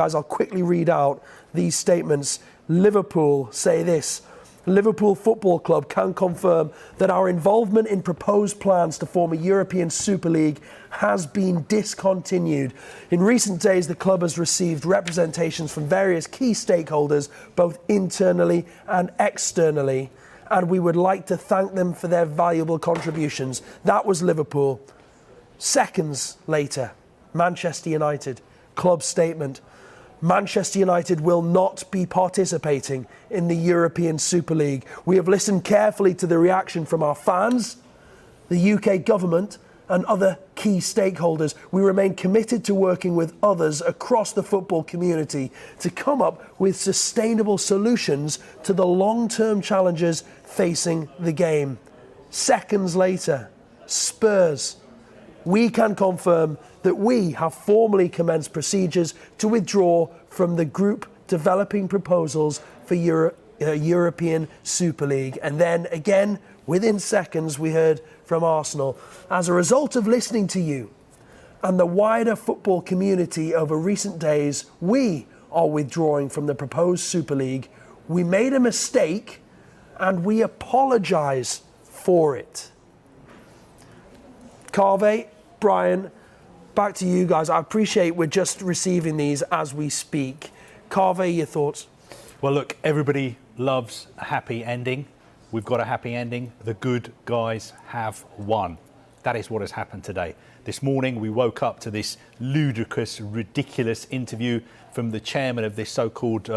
Guys, I'll quickly read out these statements. Liverpool say this. Liverpool Football Club can confirm that our involvement in proposed plans to form a European Super League has been discontinued. In recent days, the club has received representations from various key stakeholders, both internally and externally, and we would like to thank them for their valuable contributions. That was Liverpool. Seconds later, Manchester United, club statement. Manchester United will not be participating in the European Super League. We have listened carefully to the reaction from our fans, the UK government and other key stakeholders. We remain committed to working with others across the football community to come up with sustainable solutions to the long-term challenges facing the game. Seconds later, Spurs. We can confirm that we have formally commenced procedures to withdraw from the group developing proposals for European Super League. And then again, within seconds, we heard from Arsenal. As a result of listening to you and the wider football community over recent days, we are withdrawing from the proposed Super League. We made a mistake and we apologise for it. Kaveh, Brian, back to you guys. I appreciate we're just receiving these as we speak. Kaveh, your thoughts? Well, look, everybody loves a happy ending. We've got a happy ending. The good guys have won. That is what has happened today. This morning, we woke up to this ludicrous, ridiculous interview from the chairman of this so-called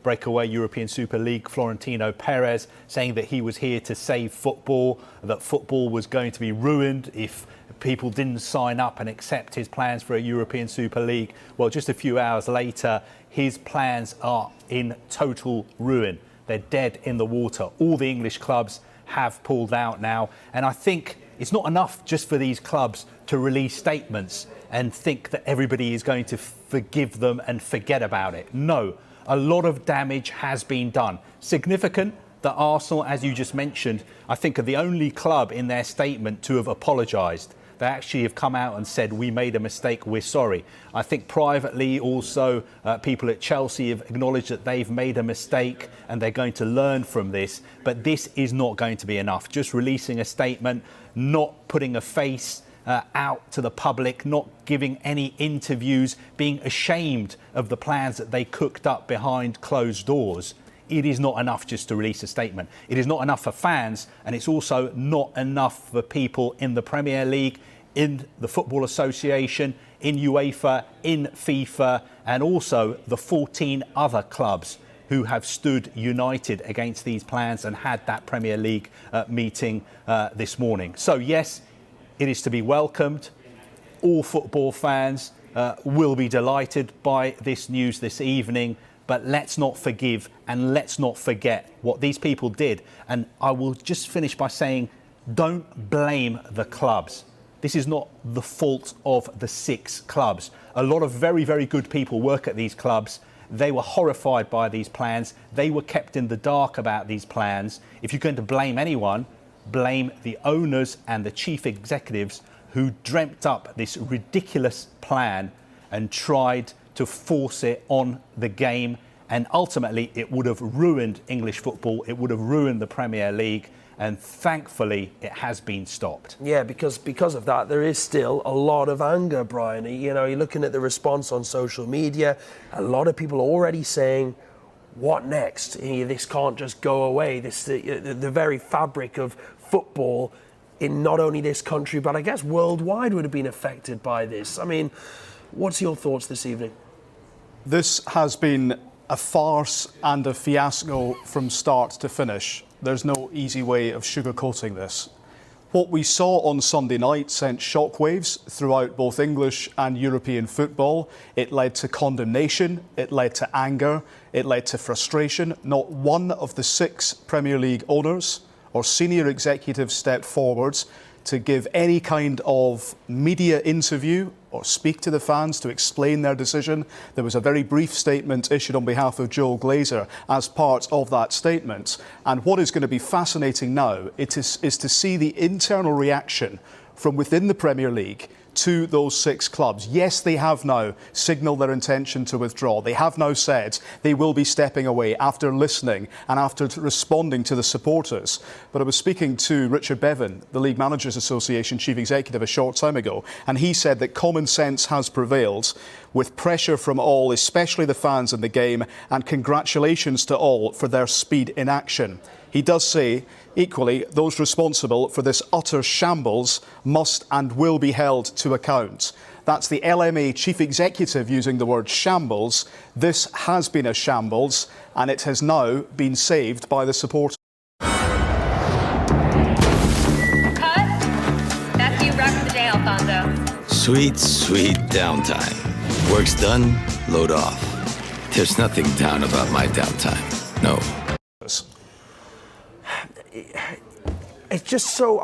breakaway European Super League, Florentino Perez, saying that he was here to save football, that football was going to be ruined if people didn't sign up and accept his plans for a European Super League. Well, just a few hours later, his plans are in total ruin. They're dead in the water. All the English clubs have pulled out now. And I think it's not enough just for these clubs to release statements and think that everybody is going to forgive them and forget about it. No, a lot of damage has been done. Significant that Arsenal, as you just mentioned, I think are the only club in their statement to have apologised. They actually have come out and said, we made a mistake, we're sorry. I think privately also people at Chelsea have acknowledged that they've made a mistake and they're going to learn from this. But this is not going to be enough. Just releasing a statement, not putting a face out to the public, not giving any interviews, being ashamed of the plans that they cooked up behind closed doors. It is not enough just to release a statement. It is not enough for fans, and it's also not enough for people in the Premier League, in the Football Association, in UEFA, in FIFA, and also the 14 other clubs who have stood united against these plans and had that Premier League meeting this morning. So yes, it is to be welcomed. All football fans will be delighted by this news this evening. But let's not forgive and let's not forget what these people did. And I will just finish by saying, don't blame the clubs. This is not the fault of the 6 clubs. A lot of very, very good people work at these clubs. They were horrified by these plans. They were kept in the dark about these plans. If you're going to blame anyone, blame the owners and the chief executives who dreamt up this ridiculous plan and tried to force it on the game, and ultimately it would have ruined English football, it would have ruined the Premier League, and thankfully it has been stopped. Yeah, because of that there is still a lot of anger, Brian. You know, you're looking at the response on social media, a lot of people already saying, what next? This can't just go away. The very fabric of football in not only this country but I guess worldwide would have been affected by this. I mean, what's your thoughts this evening? This has been a farce and a fiasco from start to finish. There's no easy way of sugarcoating this. What we saw on Sunday night sent shockwaves throughout both English and European football. It led to condemnation, it led to anger, it led to frustration. Not one of the 6 Premier League owners or senior executives stepped forwards to give any kind of media interview or speak to the fans to explain their decision. There was a very brief statement issued on behalf of Joel Glazer as part of that statement. And what is going to be fascinating now is to see the internal reaction from within the Premier League to those 6 clubs. Yes, they have now signalled their intention to withdraw. They have now said they will be stepping away after listening and after responding to the supporters. But I was speaking to Richard Bevan, the League Managers Association Chief Executive, a short time ago, and he said that common sense has prevailed with pressure from all, especially the fans in the game, and congratulations to all for their speed in action. He does say, equally, those responsible for this utter shambles must and will be held to account. That's the LMA Chief Executive using the word shambles. This has been a shambles, and it has now been saved by the supporters. Cut. That's you wrapping the day, Alfonso. Sweet, sweet downtime. Work's done, load off. There's nothing down about my downtime. No. It's just so.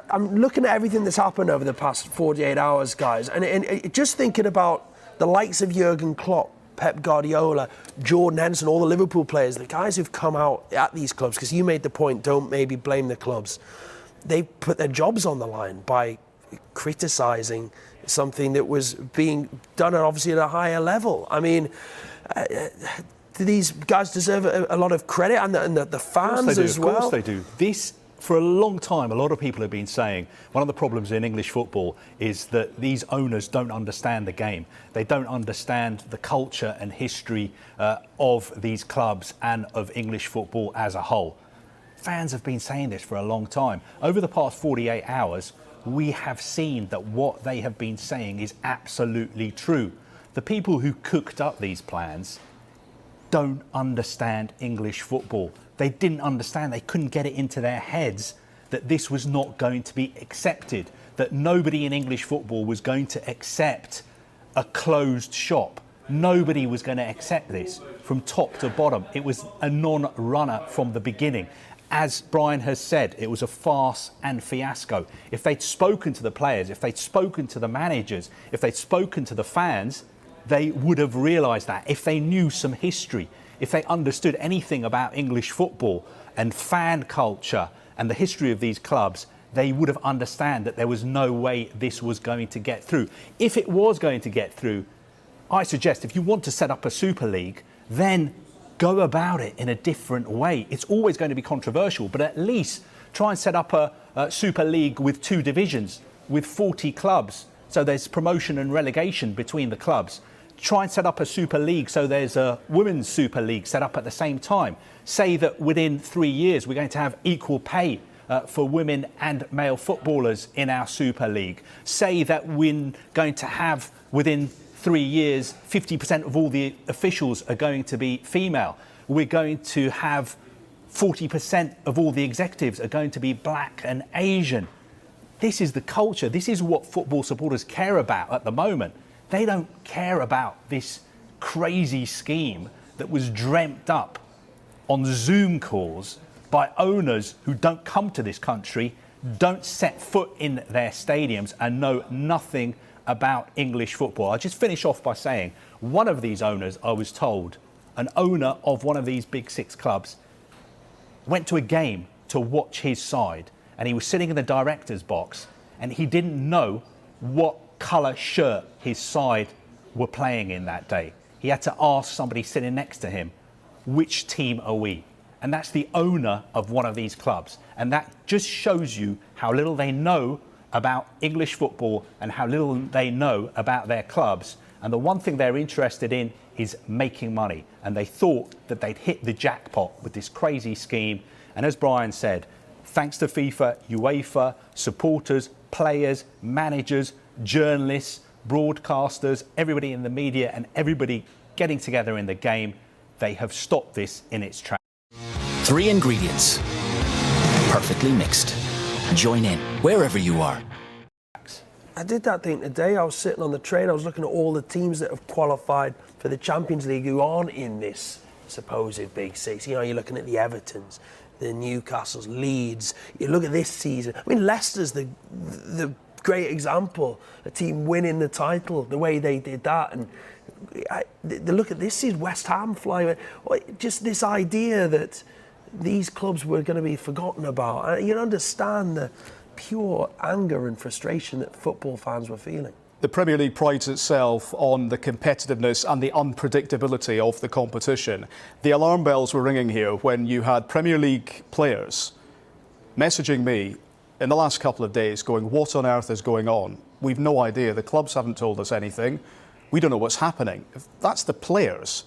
I'm looking at everything that's happened over the past 48 hours, guys, and just thinking about the likes of Jurgen Klopp, Pep Guardiola, Jordan Henderson, all the Liverpool players, the guys who've come out at these clubs, because you made the point, don't maybe blame the clubs. They put their jobs on the line by criticising something that was being done, obviously at a higher level. I mean, these guys deserve a lot of credit, and the fans as well. Of course they do. This, for a long time, a lot of people have been saying one of the problems in English football is that these owners don't understand the game. They don't understand the culture and history of these clubs and of English football as a whole. Fans have been saying this for a long time. Over the past 48 hours, we have seen that what they have been saying is absolutely true. The people who cooked up these plans don't understand English football. They didn't understand, they couldn't get it into their heads that this was not going to be accepted, that nobody in English football was going to accept a closed shop. Nobody was going to accept this from top to bottom. It was a non-runner from the beginning. As Brian has said, it was a farce and fiasco. If they'd spoken to the players, if they'd spoken to the managers, if they'd spoken to the fans, they would have realised that. If they knew some history, if they understood anything about English football and fan culture and the history of these clubs, they would have understood that there was no way this was going to get through. If it was going to get through, I suggest if you want to set up a Super League, then go about it in a different way. It's always going to be controversial, but at least try and set up a Super League with 2 divisions, with 40 clubs, so there's promotion and relegation between the clubs. Try and set up a Super League so there's a Women's Super League set up at the same time. Say that within 3 years we're going to have equal pay for women and male footballers in our Super League. Say that we're going to have within 3 years 50% of all the officials are going to be female. We're going to have 40% of all the executives are going to be black and Asian. This is the culture. This is what football supporters care about at the moment. They don't care about this crazy scheme that was dreamt up on Zoom calls by owners who don't come to this country, don't set foot in their stadiums and know nothing about English football. I'll just finish off by saying one of these owners, I was told, an owner of one of these big 6 clubs, went to a game to watch his side, and he was sitting in the director's box and he didn't know what colour shirt his side were playing in that day. He had to ask somebody sitting next to him, which team are we? And that's the owner of one of these clubs. And that just shows you how little they know about English football and how little they know about their clubs. And the one thing they're interested in is making money. And they thought that they'd hit the jackpot with this crazy scheme. And as Brian said, thanks to FIFA, UEFA, supporters, players, managers, journalists, broadcasters, everybody in the media and everybody getting together in the game, they have stopped this in its tracks. 3 ingredients, perfectly mixed. Join in wherever you are. I did that thing today. I was sitting on the train. I was looking at all the teams that have qualified for the Champions League who aren't in this supposed Big 6. You know, you're looking at the Evertons, the Newcastles, Leeds. You look at this season. I mean, Leicester's the great example. A team winning the title the way they did that. And the look at this season, West Ham flying. Just this idea that these clubs were going to be forgotten about. You understand pure anger and frustration that football fans were feeling. The Premier League prides itself on the competitiveness and the unpredictability of the competition. The alarm bells were ringing here when you had Premier League players messaging me in the last couple of days going, what on earth is going on? We've no idea. The clubs haven't told us anything. We don't know what's happening. If that's the players.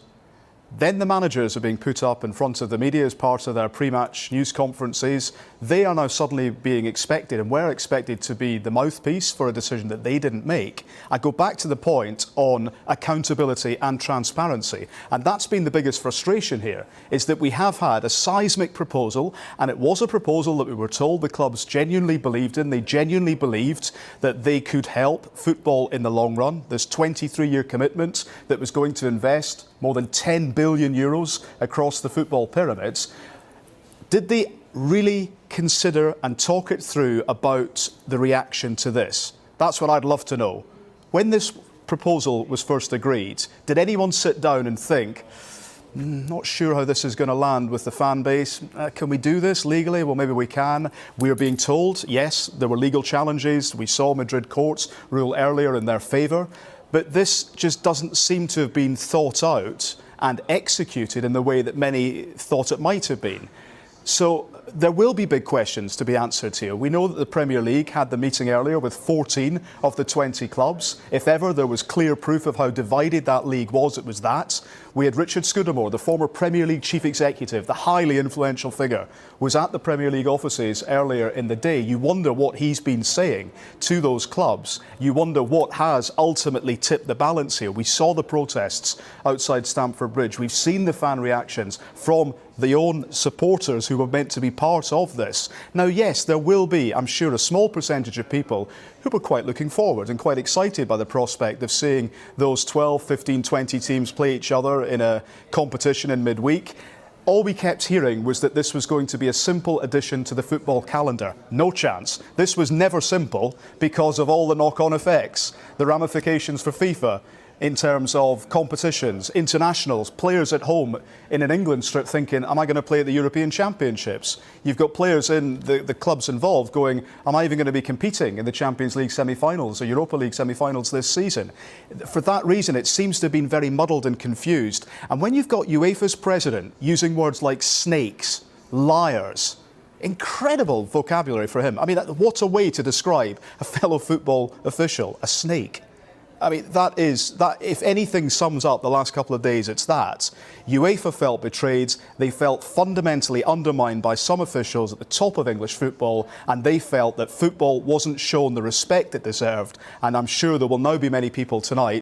Then the managers are being put up in front of the media as part of their pre-match news conferences. They are now suddenly being expected, and we're expected to be the mouthpiece for a decision that they didn't make. I go back to the point on accountability and transparency, and that's been the biggest frustration here, is that we have had a seismic proposal, and it was a proposal that we were told the clubs genuinely believed in. They genuinely believed that they could help football in the long run. This 23-year commitment that was going to invest more than 10 billion euros across the football pyramids. Did they really consider and talk it through about the reaction to this? That's what I'd love to know. When this proposal was first agreed, did anyone sit down and think, not sure how this is going to land with the fan base. Can we do this legally? Well, maybe we can. We are being told, yes, there were legal challenges. We saw Madrid courts rule earlier in their favour. But this just doesn't seem to have been thought out and executed in the way that many thought it might have been. So there will be big questions to be answered here. We know that the Premier League had the meeting earlier with 14 of the 20 clubs. If ever there was clear proof of how divided that league was, it was that. We had Richard Scudamore, the former Premier League chief executive, the highly influential figure, was at the Premier League offices earlier in the day. You wonder what he's been saying to those clubs. You wonder what has ultimately tipped the balance here. We saw the protests outside Stamford Bridge. We've seen the fan reactions from the own supporters who were meant to be part of this. Now, yes, there will be, I'm sure, a small percentage of people who were quite looking forward and quite excited by the prospect of seeing those 12, 15, 20 teams play each other in a competition in midweek. All we kept hearing was that this was going to be a simple addition to the football calendar. No chance. This was never simple because of all the knock-on effects, the ramifications for FIFA in terms of competitions, internationals, players at home in an England strip thinking, am I going to play at the European Championships? You've got players in the clubs involved going, am I even going to be competing in the Champions League semi-finals or Europa League semi-finals this season? For that reason, it seems to have been very muddled and confused. And when you've got UEFA's president using words like snakes, liars, incredible vocabulary for him. I mean, what a way to describe a fellow football official, a snake. I mean, that if anything sums up the last couple of days, it's that. UEFA felt betrayed. They felt fundamentally undermined by some officials at the top of English football, and they felt that football wasn't shown the respect it deserved. And I'm sure there will now be many people tonight